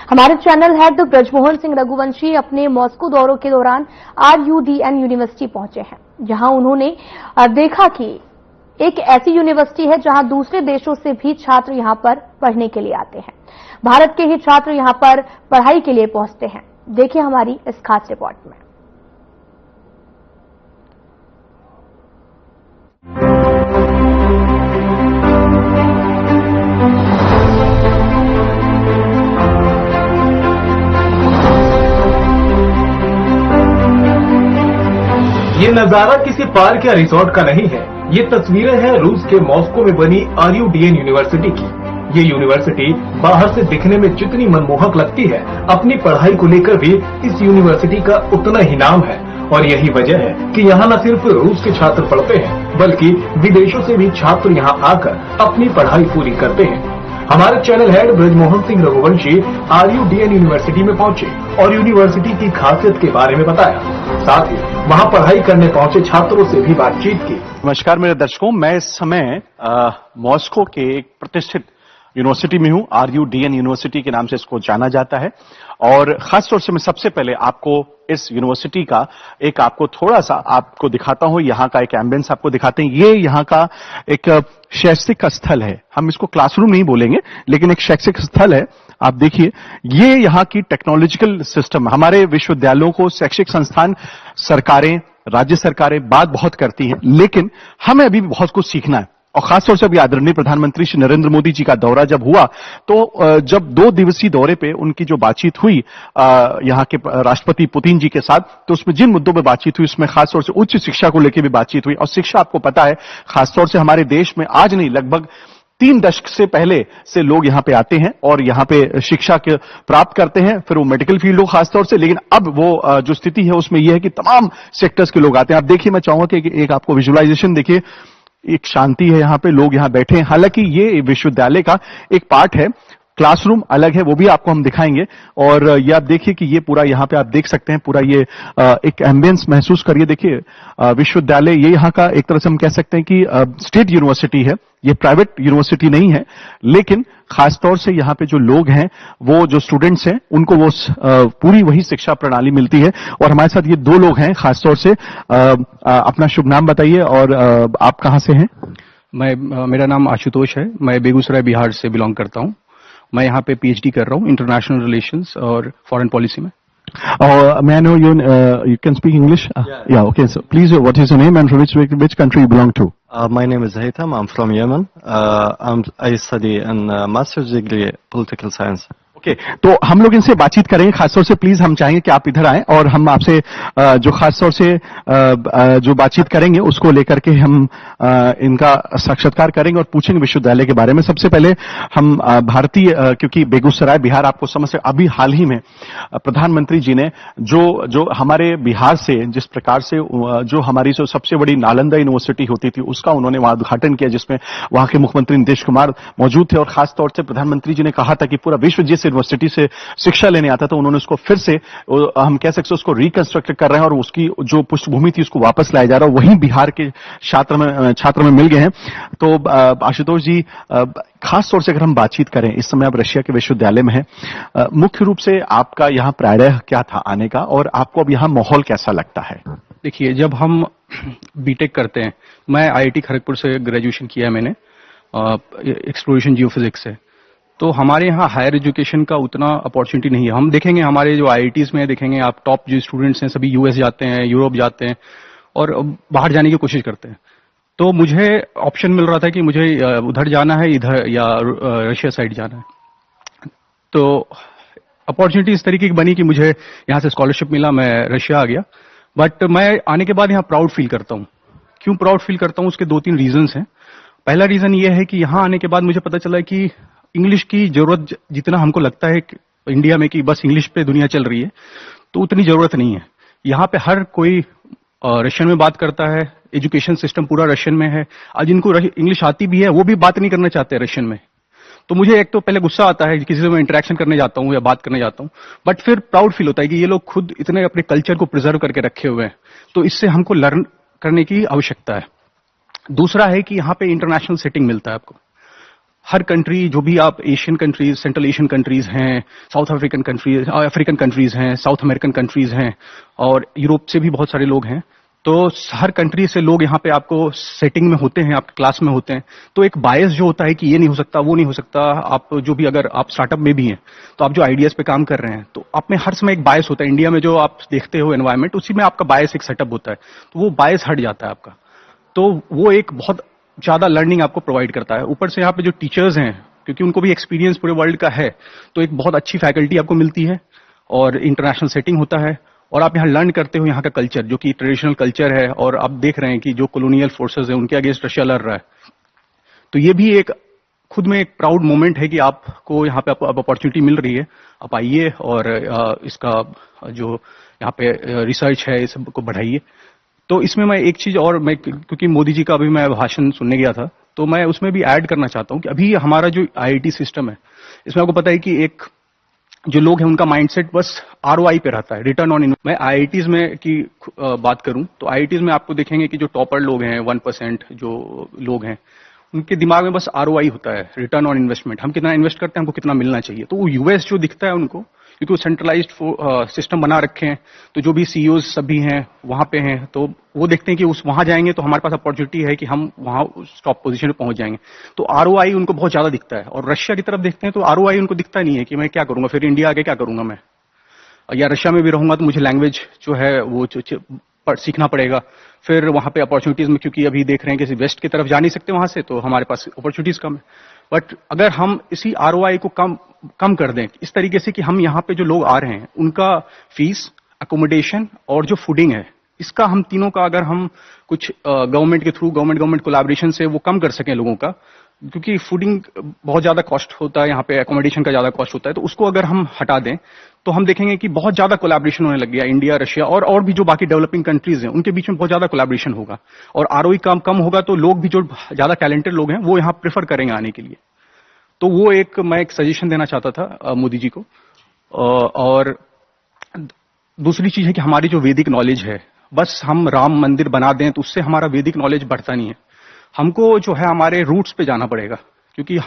हमारे channel head Brajmohan Singh Raghuvanshi अपने Moscow दौरों के दौरान RUDN यूनिवर्सिटी पहुंचे हैं, जहां उन्होंने देखा कि एक ऐसी यूनिवर्सिटी है जहां दूसरे देशों से भी छात्र यहां पर पढ़ने के लिए आते हैं। भारत के ही छात्र यहां पर पढ़ाई के लिए पहुंचते हैं। देखिए हमारी इस खास रिपोर्ट में। ये नजारा किसी पार्क या रिसोर्ट का नहीं है। ये तस्वीरें हैं रूस के मॉस्को में बनी RUDN यूनिवर्सिटी की। ये यूनिवर्सिटी बाहर से दिखने में जितनी मनमोहक लगती है, अपनी पढ़ाई को लेकर भी इस यूनिवर्सिटी का उतना ही नाम है। और यही वजह है कि यहाँ न सिर्फ रूस के छात्र पढ़ते हैं, बल्कि विदेशों से भी छात्र यहाँ आकर अपनी पढ़ाई पूरी करते हैं। हमारे channel head Brajmohan Singh Raghuvanshi RUDN university में पहुंचे और यूनिवर्सिटी की खासियत के बारे में बताया। साथ ही वहां पढ़ाई करने पहुंचे छात्रों से भी बातचीत की। नमस्कार मेरे दर्शकों, मैं इस समय मॉस्को के एक प्रतिष्ठित यूनिवर्सिटी में हूं। RUDN यूनिवर्सिटी के नाम से इसको जाना जाता है। और खासतौर से मैं सबसे पहले आपको इस यूनिवर्सिटी का आपको थोड़ा सा आपको दिखाता हूं। यहाँ का एक एम्बियंस आपको दिखाते हैं। ये यहाँ का एक शैक्षिक स्थल है। हम इसको क्लासरूम नहीं बोलेंगे, लेकिन एक शैक्षिक स्थल है। आप देखिए, ये यहाँ की टेक्नोलॉजिकल सिस्टम, हमारे विश्वविद्यालयों को शैक्षिक संस्थान सरकारें, राज्य सरकारें बात बहुत करती हैं, लेकिन हमें अभी भी बहुत कुछ सीखना है। और खासतौर से अभी आदरणीय प्रधानमंत्री श्री नरेंद्र मोदी जी का दौरा जब हुआ, तो जब 2 दिवसीय दौरे पे उनकी जो बातचीत हुई यहाँ के राष्ट्रपति पुतिन जी के साथ, तो उसमें जिन मुद्दों पे बातचीत हुई, उसमें खासतौर से उच्च शिक्षा को लेकर भी बातचीत हुई। और शिक्षा आपको पता है, खासतौर से हमारे देश में आज नहीं, लगभग 3 दशक से पहले से लोग यहाँ पे आते हैं और यहाँ पे शिक्षा के प्राप्त करते हैं, फिर वो मेडिकल फील्ड हो खासतौर से। लेकिन अब वो जो स्थिति है उसमें यह है कि तमाम सेक्टर्स के लोग आते हैं। आप देखिए, मैं चाहूंगा कि एक आपको विजुअलाइजेशन देखिए। एक शांति है यहाँ पे, लोग यहाँ बैठे हैं। हालांकि ये विश्वविद्यालय का एक पार्ट है, क्लासरूम अलग है, वो भी आपको हम दिखाएंगे। और ये आप देखिए कि ये पूरा यहाँ पे आप देख सकते हैं, पूरा ये एक एम्बियंस महसूस करिए। देखिए, विश्वविद्यालय ये यहाँ का एक तरह से हम कह सकते हैं कि स्टेट यूनिवर्सिटी है, ये प्राइवेट यूनिवर्सिटी नहीं है। लेकिन खासतौर से यहाँ पे जो लोग हैं, वो जो स्टूडेंट्स हैं, उनको वो पूरी वही शिक्षा प्रणाली मिलती है। और हमारे साथ ये 2 लोग हैं खासतौर से। अपना शुभ नाम बताइए और आप कहाँ से हैं? मेरा नाम आशुतोष है। मैं बेगूसराय बिहार से बिलोंग करता हूँ। मैं यहाँ पे PhD कर रहा हूँ इंटरनेशनल रिलेशंस और फॉरेन पॉलिसी में। May I know you can speak English? Yeah, okay. So please, what is your name and which country you belong to? My name is Haytham. I'm from Yemen. I study in master's degree political science. Okay, तो हम लोग इनसे बातचीत करेंगे। खासतौर से please हम चाहेंगे कि आप इधर आएं और हम आपसे जो खासतौर से जो बातचीत करेंगे उसको लेकर के हम इनका साक्षात्कार करेंगे और पूछेंगे विश्वविद्यालय के बारे में। सबसे पहले हम भारतीय, क्योंकि बेगूसराय बिहार आपको समझ से, अभी हाल ही में प्रधानमंत्री जी ने जो हमारे बिहार से जिस प्रकार से जो हमारी जो सबसे बड़ी नालंदा यूनिवर्सिटी होती थी, उसका उन्होंने वहां उद्घाटन किया, जिसमें वहां के मुख्यमंत्री नीतीश कुमार मौजूद थे। और खासतौर से प्रधानमंत्री जी ने कहा था कि पूरा विश्व जिस यूनिवर्सिटी से शिक्षा लेने आता था, उन्होंने उसको फिर से, हम कह सकते हैं, उसको रिकंस्ट्रक्ट कर रहे हैं और उसकी जो पृष्ठभूमि थी उसको वापस लाया जा रहा है। वहीं बिहार के छात्र में मिल गए हैं। तो आशुतोष जी, खास तौर से अगर हम बातचीत करें, इस समय आप रशिया के विश्वविद्यालय में हैं, मुख्य रूप से आपका यहाँ प्रारंभ क्या था आने का, और आपको अब यहाँ माहौल कैसा लगता है? देखिए, जब हम बीटेक करते हैं, मैं IIT खड़गपुर से ग्रेजुएशन किया है मैंने, एक्सप्लोरेशन जियोफिजिक्स से। तो हमारे यहाँ हायर एजुकेशन का उतना अपॉर्चुनिटी नहीं है। हम देखेंगे हमारे जो IITs में देखेंगे आप, टॉप जो स्टूडेंट्स हैं सभी US जाते हैं, यूरोप जाते हैं और बाहर जाने की कोशिश करते हैं। तो मुझे ऑप्शन मिल रहा था कि मुझे उधर जाना है, इधर या रशिया साइड जाना है। तो अपॉर्चुनिटी इस तरीके की बनी कि मुझे यहाँ से स्कॉलरशिप मिला, मैं रशिया आ गया। बट मैं आने के बाद यहाँ प्राउड फील करता हूँ। क्यों प्राउड फील करता हूँ? उसके 2-3 रीजंस हैं। पहला रीजन ये है कि यहाँ आने के बाद मुझे पता चला कि इंग्लिश की जरूरत जितना हमको लगता है इंडिया में कि बस इंग्लिश पे दुनिया चल रही है, तो उतनी जरूरत नहीं है। यहाँ पे हर कोई रशियन में बात करता है, एजुकेशन सिस्टम पूरा रशियन में है। आज जिनको इंग्लिश आती भी है वो भी बात नहीं करना चाहते रशियन में। तो मुझे एक तो पहले गुस्सा आता है किसी से मैं इंटरेक्शन करने जाता हूँ या बात करने जाता हूँ, बट फिर प्राउड फील होता है कि ये लोग खुद इतने अपने कल्चर को प्रिजर्व करके रखे हुए हैं, तो इससे हमको लर्न करने की आवश्यकता है। दूसरा है कि यहाँ पे इंटरनेशनल सेटिंग मिलता है आपको। हर कंट्री, जो भी आप Asian countries, central Asian countries हैं, South African countries, African countries हैं, साउथ अमेरिकन कंट्रीज हैं, और यूरोप से भी बहुत सारे लोग हैं। तो हर कंट्री से लोग यहाँ पे आपको सेटिंग में होते हैं, आपके क्लास में होते हैं। तो एक बायस जो होता है कि ये नहीं हो सकता, वो नहीं हो सकता, आप जो भी, अगर आप स्टार्टअप में भी हैं तो आप जो आइडियाज पे काम कर रहे हैं, तो आप में हर समय एक बायस होता है। इंडिया में जो आप देखते हो एनवायरनमेंट, उसी में आपका बायस एक सेटअप होता है, तो वो बायस हट जाता है आपका। तो वो एक बहुत ज्यादा लर्निंग आपको प्रोवाइड करता है। ऊपर से यहाँ पे जो टीचर्स हैं, क्योंकि उनको भी एक्सपीरियंस पूरे वर्ल्ड का है, तो एक बहुत अच्छी फैकल्टी आपको मिलती है और इंटरनेशनल सेटिंग होता है, और आप यहाँ लर्न करते हो यहाँ का कल्चर, जो कि ट्रेडिशनल कल्चर है। और आप देख रहे हैं कि जो कॉलोनियल फोर्सेस हैं उनके अगेंस्ट रशिया लड़ रहा है, तो ये भी एक खुद में एक प्राउड मोमेंट है कि आपको यहाँ पे अपॉर्चुनिटी मिल रही है। आप आइए और इसका जो यहाँ पे रिसर्च है, इस सबको बढ़ाइए। तो इसमें मैं एक चीज और, मैं क्योंकि मोदी जी का अभी मैं भाषण सुनने गया था, तो मैं उसमें भी ऐड करना चाहता हूँ कि अभी हमारा जो आईआईटी सिस्टम है, इसमें आपको पता है कि एक जो लोग हैं उनका माइंडसेट बस आरओआई पे रहता है, रिटर्न ऑन इन्वेस्टमेंट। मैं आईआईटीज में की बात करूं तो आईआईटीज में आपको देखेंगे कि जो टॉपर लोग हैं, 1% जो लोग हैं, उनके दिमाग में बस आरओआई होता है, रिटर्न ऑन इन्वेस्टमेंट। हम कितना इन्वेस्ट करते हैं, हमको कितना मिलना चाहिए। तो वो यूएस जो दिखता है उनको, क्योंकि वो सेंट्रलाइज्ड सिस्टम बना रखे हैं, तो जो भी सीईओज सभी हैं वहां पे हैं, तो वो देखते हैं कि वहां जाएंगे तो हमारे पास अपॉर्चुनिटी है कि हम वहां टॉप पोजीशन पे पहुंच जाएंगे। तो आरओआई उनको बहुत ज्यादा दिखता है। और रशिया की तरफ देखते हैं तो आरओआई उनको दिखता नहीं है कि मैं क्या करूंगा, फिर इंडिया आगे क्या करूंगा मैं, या रशिया में भी रहूंगा तो मुझे लैंग्वेज जो है वो सीखना पड़ेगा। फिर वहां पे अपॉर्चुनिटीज में, क्योंकि अभी देख रहे हैं कि वेस्ट की तरफ जा नहीं सकते वहां से, तो हमारे पास अपॉर्चुनिटीज कम है। बट अगर हम इसी आरओआई को कम कर दें इस तरीके से कि हम यहाँ पे जो लोग आ रहे हैं उनका फीस, अकोमोडेशन और जो फूडिंग है, इसका हम तीनों का अगर हम कुछ गवर्नमेंट के थ्रू, गवर्नमेंट कोलैबोरेशन से वो कम कर सकें लोगों का, क्योंकि फूडिंग बहुत ज्यादा कॉस्ट होता है यहाँ पे, अकोमोडेशन का ज्यादा कॉस्ट होता है, तो उसको अगर हम हटा दें तो हम देखेंगे कि बहुत ज्यादा कोलैबोरेशन होने लग गया। इंडिया, रशिया और भी जो बाकी डेवलपिंग कंट्रीज हैं उनके बीच में बहुत ज्यादा कोलैबोरेशन होगा, और आरओई कम होगा, तो लोग भी जो ज्यादा टैलेंटेड लोग हैं वो यहाँ प्रेफर करेंगे आने के लिए। तो वो मैं एक सजेशन देना चाहता था मोदी जी को। और दूसरी चीज है कि हमारी जो वैदिक नॉलेज है, बस हम राम मंदिर बना दें तो उससे हमारा वैदिक नॉलेज बढ़ता नहीं है। हमको जो है हमारे रूट्स पे जाना पड़ेगा, क्योंकि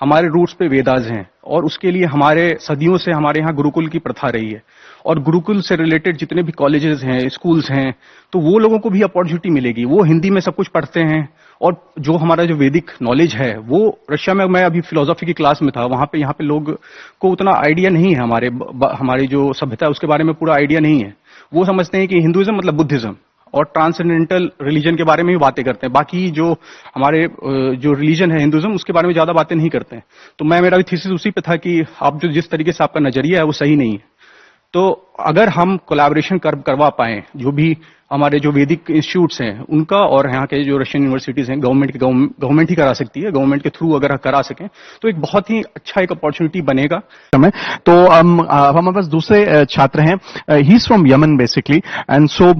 हमारे रूट्स पे वेदास हैं, और उसके लिए हमारे सदियों से हमारे यहाँ गुरुकुल की प्रथा रही है। और गुरुकुल से रिलेटेड जितने भी कॉलेजेस हैं, स्कूल्स हैं, तो वो लोगों को भी अपॉर्चुनिटी मिलेगी। वो हिंदी में सब कुछ पढ़ते हैं, और जो हमारा जो वैदिक नॉलेज है वो रशिया में, मैं अभी फिलोसॉफी की क्लास में था, वहां पे यहाँ पे लोग को उतना आइडिया नहीं है, हमारी जो सभ्यता है उसके बारे में पूरा आइडिया नहीं है। वो समझते हैं कि हिंदुइज्म मतलब बुद्धिज्म, और ट्रांसेंडेंटल रिलीजन के बारे में भी बातें करते हैं। बाकी जो हमारे जो रिलीजन है हिंदुइज्म, उसके बारे में ज्यादा बातें नहीं करते हैं। तो मेरा भी थीसिस उसी पे था कि आप जो जिस तरीके से आपका नजरिया है वो सही नहीं है। तो अगर हम कोलैबोरेशन करवा पाए, जो भी हमारे जो वैदिक इंस्टीट्यूट्स हैं उनका, और यहाँ के जो रशियन यूनिवर्सिटीज हैं, गवर्नमेंट ही करा सकती है, गवर्नमेंट के थ्रू अगर करा सकें तो एक बहुत ही अच्छा एक अपॉर्चुनिटी बनेगा। तो हमारे पास दूसरे छात्र हैं, he is from Yemen basically, and so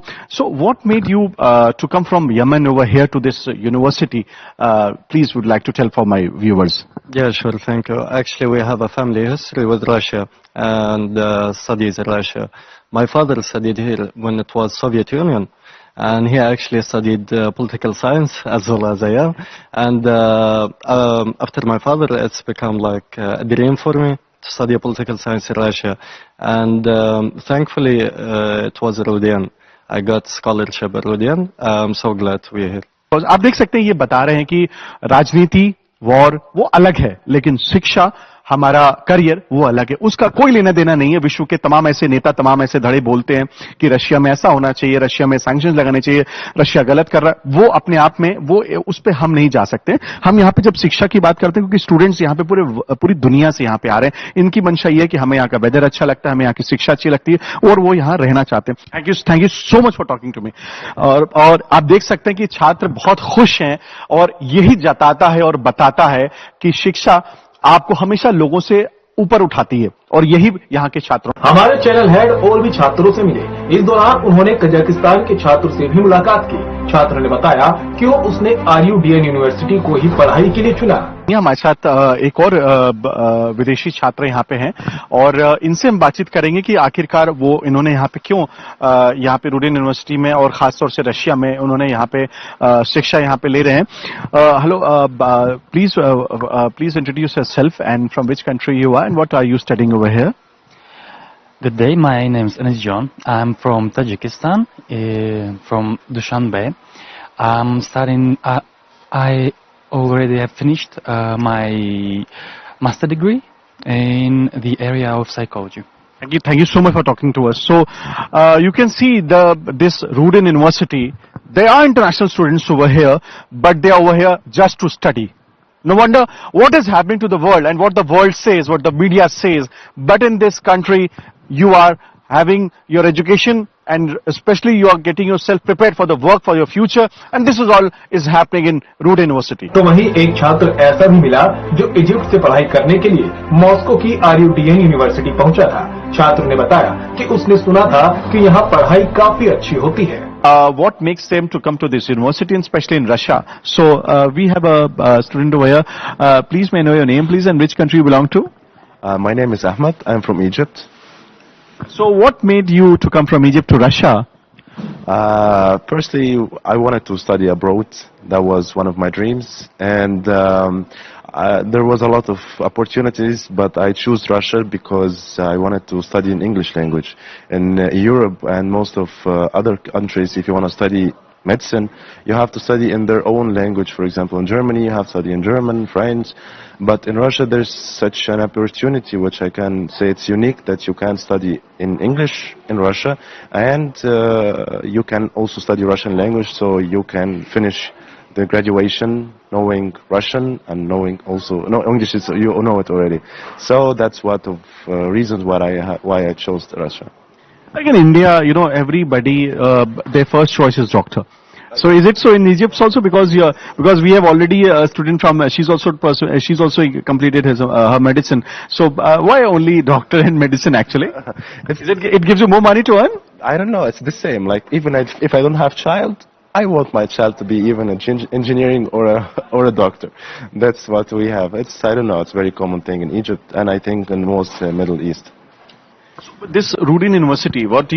what made you to come from Yemen over here to this university? Please would like to tell for my viewers. Yeah, sure, thank you. Actually, we have a family history with Russia and studies in Russia. My father studied here when it was Soviet Union, and he actually studied political science as well as I am. And after my father, it's become like a dream for me to study political science in Russia. And thankfully, it was Rudian. I got scholarship at Rudian. I'm so glad to be here. आप देख सकते हैं, ये बता रहे हैं कि राजनीति, वॉर वो अलग है, लेकिन शिक्षा, हमारा करियर वो अलग है। उसका कोई लेना देना नहीं है। विश्व के तमाम ऐसे नेता, तमाम ऐसे धड़े बोलते हैं कि रशिया में ऐसा होना चाहिए, रशिया में सैंक्शंस लगाने चाहिए, रशिया गलत कर रहा है। वो अपने आप में वो उस पर हम नहीं जा सकते। हम यहाँ पे जब शिक्षा की बात करते हैं, क्योंकि स्टूडेंट्स यहाँ पे पूरी दुनिया से यहाँ पे आ रहे हैं, इनकी मंशा ये है कि हमें यहाँ का वेदर अच्छा लगता है, हमें यहाँ की शिक्षा अच्छी लगती है, और वो यहाँ रहना चाहते हैं। Thank you so much for talking to me. और आप देख सकते हैं कि छात्र बहुत खुश हैं, और यही जताता है और बताता है कि शिक्षा आपको हमेशा लोगों से ऊपर उठाती है, और यही यहाँ के छात्रों। हमारे चैनल हेड और भी छात्रों से मिले। इस दौरान उन्होंने कजाकिस्तान के छात्रों से भी मुलाकात की। छात्र ने बताया क्यों उसने RUDN यूनिवर्सिटी को ही पढ़ाई के लिए चुना। हमारे साथ एक और विदेशी छात्र यहाँ पे हैं और इनसे हम बातचीत करेंगे कि आखिरकार वो इन्होंने यहाँ पे क्यों यहाँ पे रूडेन यूनिवर्सिटी में और खासतौर से रशिया में उन्होंने यहाँ पे शिक्षा यहाँ पे ले रहे हैं। Hello, please introduce yourself and from which country you are and what are you studying over here? Good day, my name is Enes John. I'm from Tajikistan, from Dushanbe. I'm studying, I already have finished my master degree in the area of psychology. Thank you so much for talking to us. So, you can see this Ruden University, there are international students over here, but they are over here just to study. No wonder what is happening to the world and what the world says, what the media says, but in this country, you are having your education and especially you are getting yourself prepared for the work for your future, and this is all is happening in Rude University. तो वहीं एक छात्र ऐसा भी मिला जो Egypt से पढ़ाई करने के लिए मॉस्को की RUDN यूनिवर्सिटी पहुंचा था। छात्र ने बताया कि उसने सुना था कि यहाँ पढ़ाई काफी अच्छी होती है। What makes them to come to this university, and especially in Russia? So we have a student over here. Please may I know your name, please, and which country you belong to? My name is Ahmed. I'm from Egypt. So what made you to come from Egypt to Russia? Firstly, I wanted to study abroad. That was one of my dreams, and there was a lot of opportunities, but I chose Russia because I wanted to study in English language. In Europe and most of other countries, if you want to study medicine, you have to study in their own language. For example, in Germany, you have to study in German, French. But in Russia, there's such an opportunity, which I can say it's unique, that you can study in English in Russia, and you can also study Russian language, so you can finish the graduation knowing Russian and knowing also English. You know it already. So that's one of reasons why I chose Russia. Like in India, you know, everybody their first choice is doctor. So is it so in Egypt also? Because we have already a student from she's also completed her medicine. So why only doctor and medicine actually? It gives you more money to earn? I don't know. It's the same. Like even if I don't have child, I want my child to be even an engineering or a doctor. That's what we have. I don't know. It's a very common thing in Egypt, and I think in most Middle East. This Rudin University, what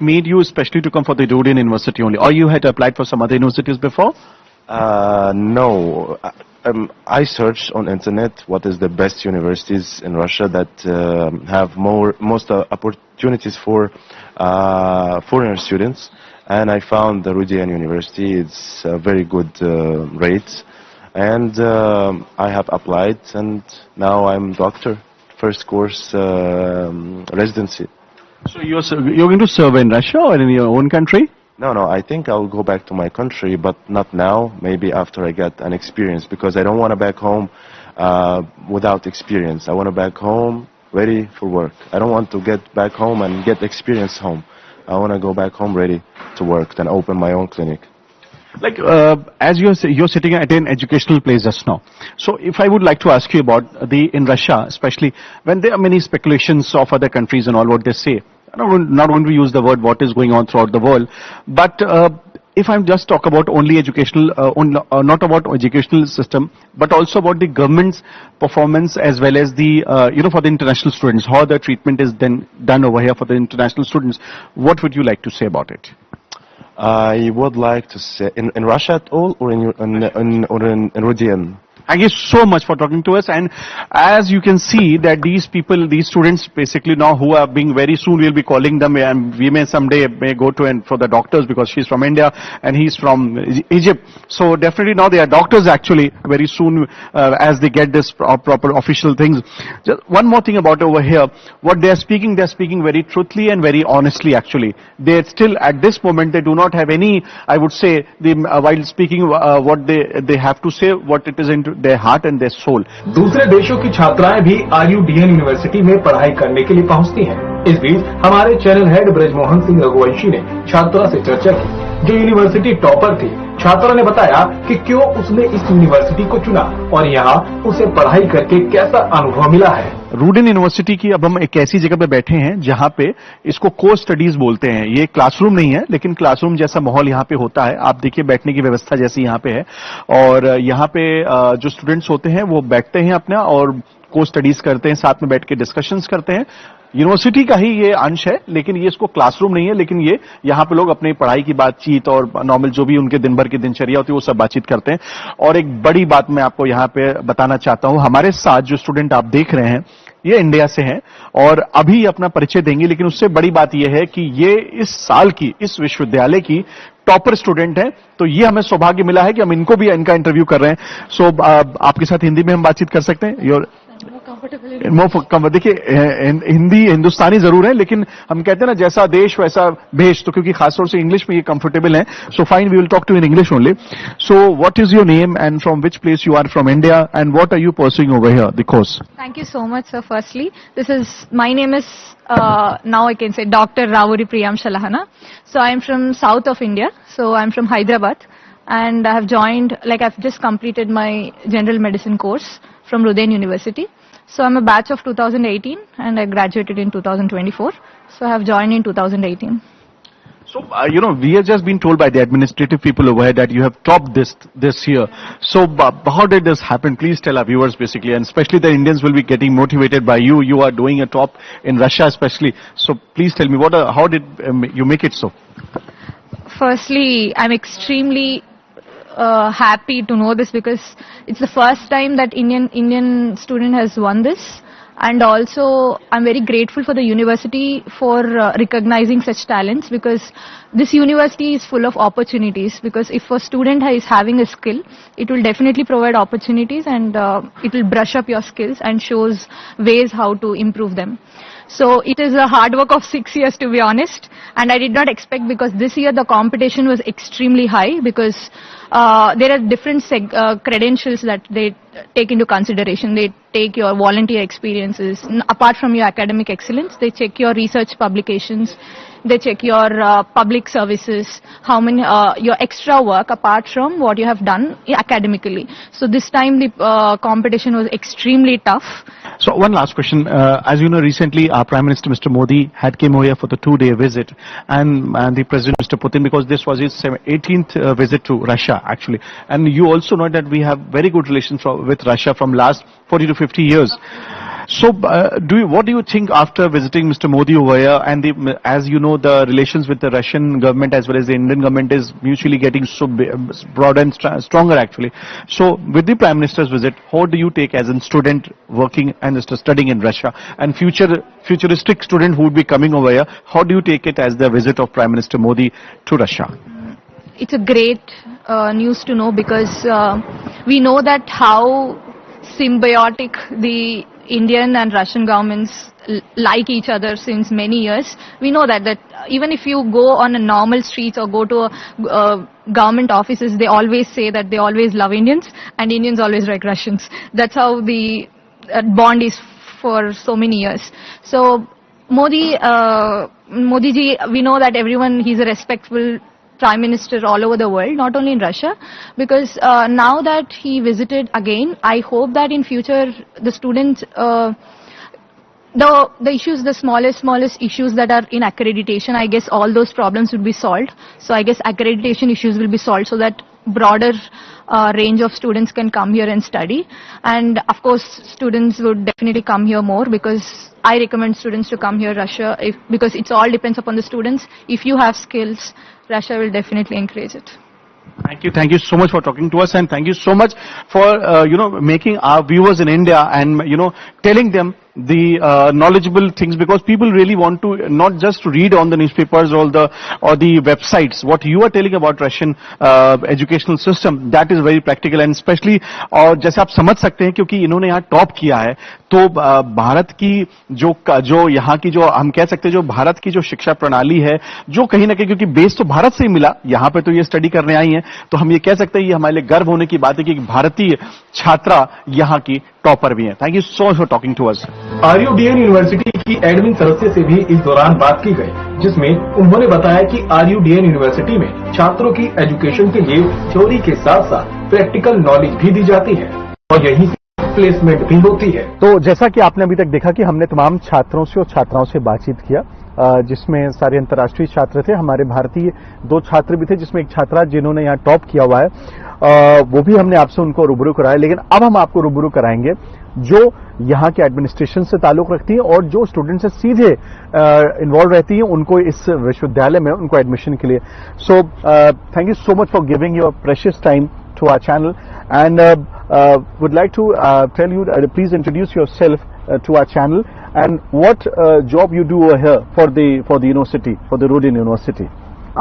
made you especially to come for the Rudin University only? Or you had applied for some other universities before? No. I searched on internet what is the best universities in Russia that have most opportunities for foreigner students, and I found the Rudian University. It's a very good rates, and I have applied, and now I'm doctor. First course residency. So you're going to serve in Russia or in your own country? No, I think I'll go back to my country, but not now. Maybe after I get an experience, because I don't want to back home without experience. I want to back home ready for work. I don't want to get back home and get experience home. I want to go back home ready to work, then open my own clinic. Like as you're sitting at an educational place just now. So if I would like to ask you about in Russia, especially when there are many speculations of other countries and all what they say. Not going to use the word what is going on throughout the world, but if I'm just talk about only educational, not about educational system, but also about the government's performance as well as the for the international students, how the treatment is then done over here for the international students. What would you like to say about it? I would like to say in Russia at all, or in Rudian. Thank you so much for talking to us. And as you can see that these people, these students basically now who are being very soon, we'll be calling them, and we may someday go to and for the doctors, because she's from India and he's from Egypt. So definitely now they are doctors actually very soon as they get this proper official things. Just one more thing about over here, what they're speaking very truthfully and very honestly actually. They still at this moment they do not have any, I would say, while speaking what they have to say, what it is into their heart and their soul. दूसरे देशों की छात्राएं भी RUDN university में पढ़ाई करने के लिए पहुंचती हैं। इस बीच हमारे चैनल हेड ब्रजमोहन सिंह रघुवंशी ने छात्रा से चर्चा की। जो यूनिवर्सिटी टॉपर थी। छात्रा ने बताया कि क्यों उसने इस यूनिवर्सिटी को चुना और यहाँ उसे पढ़ाई करके कैसा अनुभव मिला है। रूडेन यूनिवर्सिटी की अब हम एक ऐसी जगह पे बैठे हैं जहां पे इसको कोर स्टडीज बोलते हैं। ये क्लासरूम नहीं है, लेकिन क्लासरूम जैसा माहौल यहाँ पे होता है। आप देखिए बैठने की व्यवस्था जैसी यहाँ पे है, और यहाँ पे जो स्टूडेंट्स होते हैं वो बैठते हैं अपना और कोर स्टडीज करते हैं, साथ में बैठ के डिस्कशंस करते हैं। यूनिवर्सिटी का ही ये अंश है, लेकिन ये इसको क्लासरूम नहीं है, लेकिन ये यहाँ पे लोग अपनी पढ़ाई की बातचीत और नॉर्मल जो भी उनके दिन भर की दिनचर्या होती है वो सब बातचीत करते हैं। और एक बड़ी बात मैं आपको यहाँ पे बताना चाहता हूँ, हमारे साथ जो स्टूडेंट आप देख रहे हैं ये इंडिया से हैं और अभी अपना परिचय देंगे, लेकिन उससे बड़ी बात यह है कि ये इस साल की इस विश्वविद्यालय की टॉपर स्टूडेंट है। तो ये हमें सौभाग्य मिला है कि हम इनको भी इनका इंटरव्यू कर रहे हैं। सो आपके साथ हिंदी में हम बातचीत कर सकते हैं? योर देखिए हिंदी हिंदुस्तानी जरूर है, लेकिन हम कहते हैं ना जैसा देश वैसा भेष, तो क्योंकि खासतौर से इंग्लिश में ये कंफर्टेबल है। So fine, we will talk to in English only. So what is your name and from which place you are from India and what are you pursuing over here the course? Thank you so much, sir. Firstly, my name is, now I can say Dr. Ravuri Priyam Shalahana. So I am from south of India. So I am from Hyderabad and I have joined, like I've just completed my general medicine course from Rudain University. So I'm a batch of 2018 and I graduated in 2024. So I have joined in 2018. So, we have just been told by the administrative people over here that you have topped this year. So, how did this happen? Please tell our viewers basically, and especially the Indians will be getting motivated by you. You are doing a top in Russia especially. So, please tell me, how did you make it so? Firstly, I'm extremely happy to know this because it's the first time that Indian student has won this. And also, I'm very grateful for the university for recognizing such talents, because this university is full of opportunities. Because if a student is having a skill, it will definitely provide opportunities and it will brush up your skills and shows ways how to improve them. So it is a hard work of 6 years, to be honest, and I did not expect, because this year the competition was extremely high, because there are different credentials that they take into consideration. They take your volunteer experiences. Apart from your academic excellence, they check your research publications. They check your public services, how many your extra work apart from what you have done academically. So this time the competition was extremely tough. So one last question. As you know, recently our Prime Minister Mr. Modi had came over here for the 2-day visit, and the President Mr. Putin, because this was his 18th visit to Russia actually. And you also know that we have very good relations with Russia from last 40 to 50 years. So, what do you think after visiting Mr. Modi over here? And as you know, the relations with the Russian government as well as the Indian government is mutually getting so broad and stronger actually. So, with the Prime Minister's visit, how do you take as a student working and studying in Russia, and futuristic student who would be coming over here? How do you take it as the visit of Prime Minister Modi to Russia? It's a great news to know, because we know that how symbiotic the Indian and Russian governments like each other since many years. We know that even if you go on a normal streets or go to government offices, they always say that they always love Indians and Indians always like Russians. That's how the bond is for so many years. So Modi ji, we know that he's a respectful Prime Minister all over the world, not only in Russia, because now that he visited again, I hope that in future the students, the issues, the smallest issues that are in accreditation, I guess all those problems will be solved. So I guess accreditation issues will be solved so that broader range of students can come here and study. And of course, students would definitely come here more, because I recommend students to come here, Russia, because it's all depends upon the students. If you have skills, Russia will definitely encourage it. Thank you so much for talking to us, and thank you so much for making our viewers in India and telling them the knowledgeable things, because people really want to not just read on the newspapers or the websites. What you are telling about Russian educational system, that is very practical, and especially और जैसे आप समझ सकते हैं क्योंकि इन्होंने यहाँ top किया है, तो भारत की जो यहाँ की जो हम कह सकते हैं जो भारत की जो शिक्षा प्रणाली है, जो कहीं ना कहीं क्योंकि बेस तो भारत से ही मिला, यहाँ पे तो ये स्टडी करने आई है, तो हम ये कह सकते हैं ये हमारे लिए गर्व होने की बात है कि भारतीय छात्रा यहाँ की टॉपर भी है। Thank you so much for talking to us. RUDN university की एडमिन सदस्य से भी इस दौरान बात की गई। जिसमें उन्होंने बताया कि RUDN यूनिवर्सिटी में छात्रों की एजुकेशन के लिए थ्योरी के साथ साथ प्रैक्टिकल नॉलेज भी दी जाती है और यहीं प्लेसमेंट भी होती है। तो जैसा कि आपने अभी तक देखा कि हमने तमाम छात्रों से और छात्राओं से बातचीत किया, जिसमें सारे अंतर्राष्ट्रीय छात्र थे, हमारे भारतीय 2 छात्र भी थे, जिसमें एक छात्रा जिन्होंने यहाँ टॉप किया हुआ है, वो भी हमने आपसे उनको रूबरू कराया। लेकिन अब हम आपको रूबरू कराएंगे जो यहाँ के एडमिनिस्ट्रेशन से ताल्लुक रखती है और जो स्टूडेंट से सीधे इन्वॉल्व रहती है उनको इस विश्वविद्यालय में उनको एडमिशन के लिए। So thank you so much for giving your precious time to our channel, and would like to tell you, please introduce yourself to our channel, and what job you do over here for the university, for the RUDN University.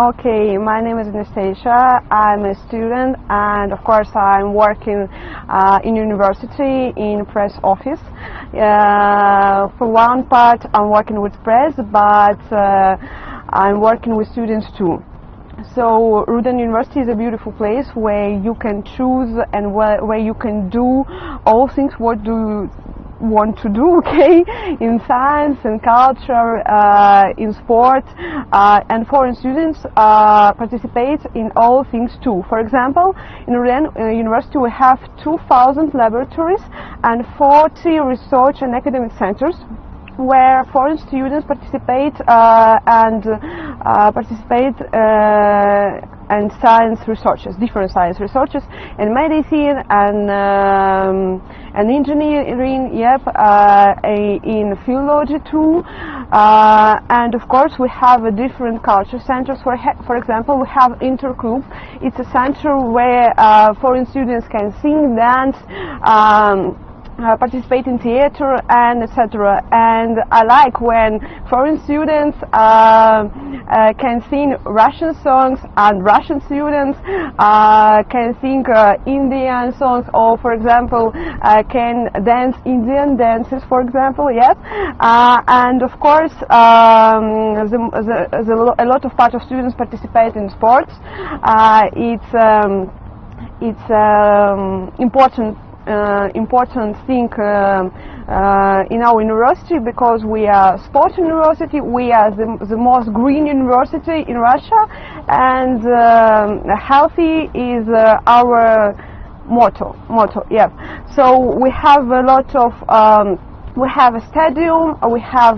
Okay, my name is Anastasia. I'm a student, and of course I'm working in university in press office. For one part I'm working with press, but I'm working with students too. So RUDN University is a beautiful place where you can choose and where you can do all things what do you want to do, okay, in science and culture, in sport, and foreign students participate in all things too. For example, in RUDN University we have 2,000 laboratories and 40 research and academic centers where foreign students participate and science researches, different science researches, and medicine and engineering, in philology too, and of course we have different culture centers. For example, we have Interclub. It's a center where foreign students can sing, dance, participate in theater and etc. And I like when foreign students can sing Russian songs and Russian students can sing Indian songs, or for example can dance Indian dances, for example, yes. And of course a lot of part of students participate in sports. It's important thing in our university, because we are sport university, we are the most green university in Russia, and healthy is our motto, yeah. So we have a lot of we have a stadium, we have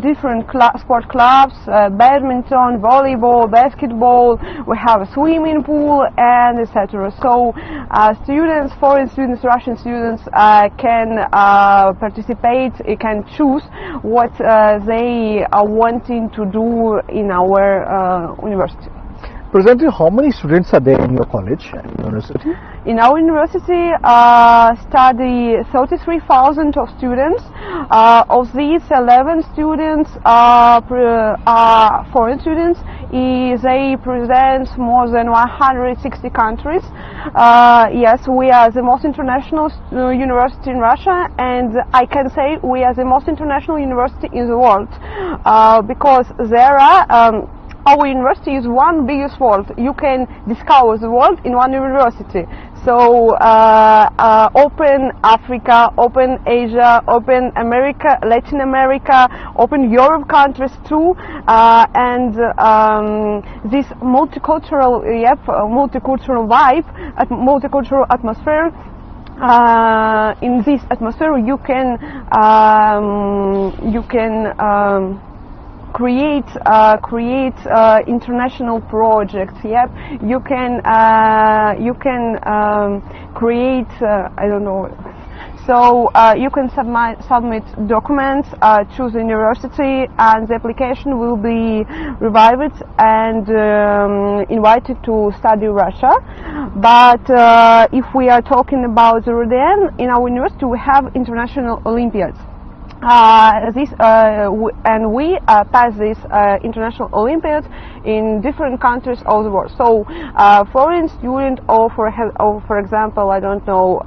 different sport clubs, badminton, volleyball, basketball, we have a swimming pool, and etc. So students, foreign students, Russian students can participate, can choose what they are wanting to do in our university. Presently, how many students are there in your college and university? In our university study 33,000 of students. Of these, 11 students are foreign students. They present more than 160 countries. Yes, we are the most international university in Russia, and I can say we are the most international university in the world, because there are our university is one biggest world. You can discover the world in one university. So open Africa, open Asia, open America, Latin America, open Europe countries too, and this multicultural, multicultural vibe, multicultural atmosphere. In this atmosphere, you can create international projects. Yep, you can create I don't know. So you can submit documents, choose a university, and the application will be revived and invited to study Russia. But if we are talking about the RUDN, in our university we have international Olympiads. And we pass this international Olympiads in different countries all the world. So foreign student, or for example, I don't know,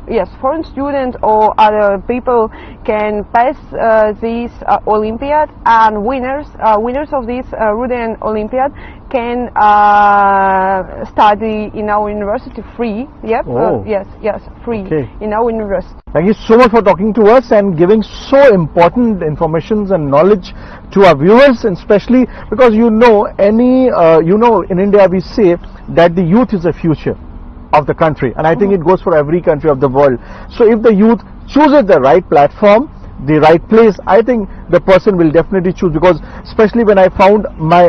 yes, foreign student or other people can pass this Olympiad, and winners of this RUDN Olympiad can study in our university free. Yep. Oh. Yes, free Okay. in our university. Thank you so much for talking to us and giving so important information and knowledge to our viewers, and especially because in India we say that the youth is the future of the country, and I think it goes for every country of the world. So if the youth chooses the right platform, the right place, I think the person will definitely choose, because especially when I found my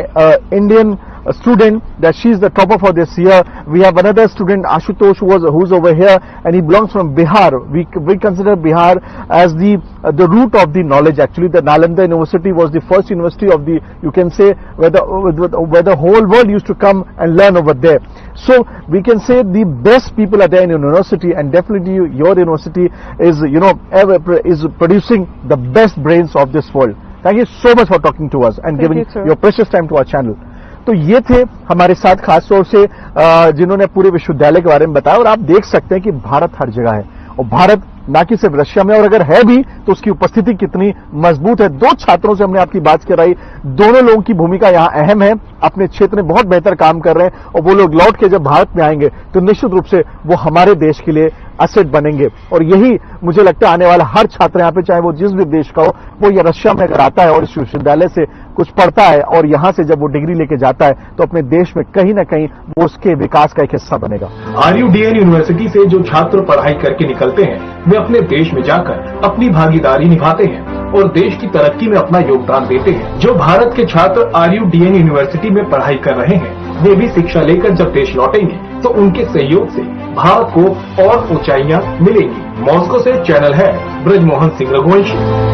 Indian student that she's the topper for this year. We have another student, Ashutosh, who's over here, and he belongs from Bihar. We consider Bihar as the root of the knowledge. Actually, the Nalanda University was the first university of the, you can say, where the whole world used to come and learn over there. So we can say the best people are there in university, and definitely your university is, is producing the best brains of this world. Thank you so much for talking to us and giving your precious time to our channel. तो ये थे हमारे साथ खास तौर से जिन्होंने पूरे विश्वविद्यालय के बारे में बताया, और आप देख सकते हैं कि भारत हर जगह है, और भारत ना कि सिर्फ रशिया में, और अगर है भी तो उसकी उपस्थिति कितनी मजबूत है। दो छात्रों से हमने आपकी बात कराई, दोनों लोगों की भूमिका यहाँ अहम है, अपने क्षेत्र में बहुत बेहतर काम कर रहे हैं, और वो लोग लौट के जब भारत में आएंगे तो निश्चित रूप से वो हमारे देश के लिए असेट बनेंगे। और यही मुझे लगता है आने वाला हर छात्र यहाँ पे, चाहे वो जिस भी देश का हो, वो ये रशिया में अगर आता है और इस विश्वविद्यालय से कुछ पढ़ता है और यहाँ से जब वो डिग्री लेके जाता है तो अपने देश में कहीं ना कहीं वो उसके विकास का एक हिस्सा बनेगा। RUDN यूनिवर्सिटी से जो छात्र पढ़ाई करके निकलते हैं वे अपने देश में जाकर अपनी भागीदारी निभाते हैं और देश की तरक्की में अपना योगदान देते हैं। जो भारत के छात्र RUDN यूनिवर्सिटी में पढ़ाई कर रहे हैं वे भी शिक्षा लेकर जब देश लौटेंगे तो उनके सहयोग से भारत को और ऊंचाइयां मिलेंगी। मॉस्को से चैनल है ब्रजमोहन सिंह रघुवंशी।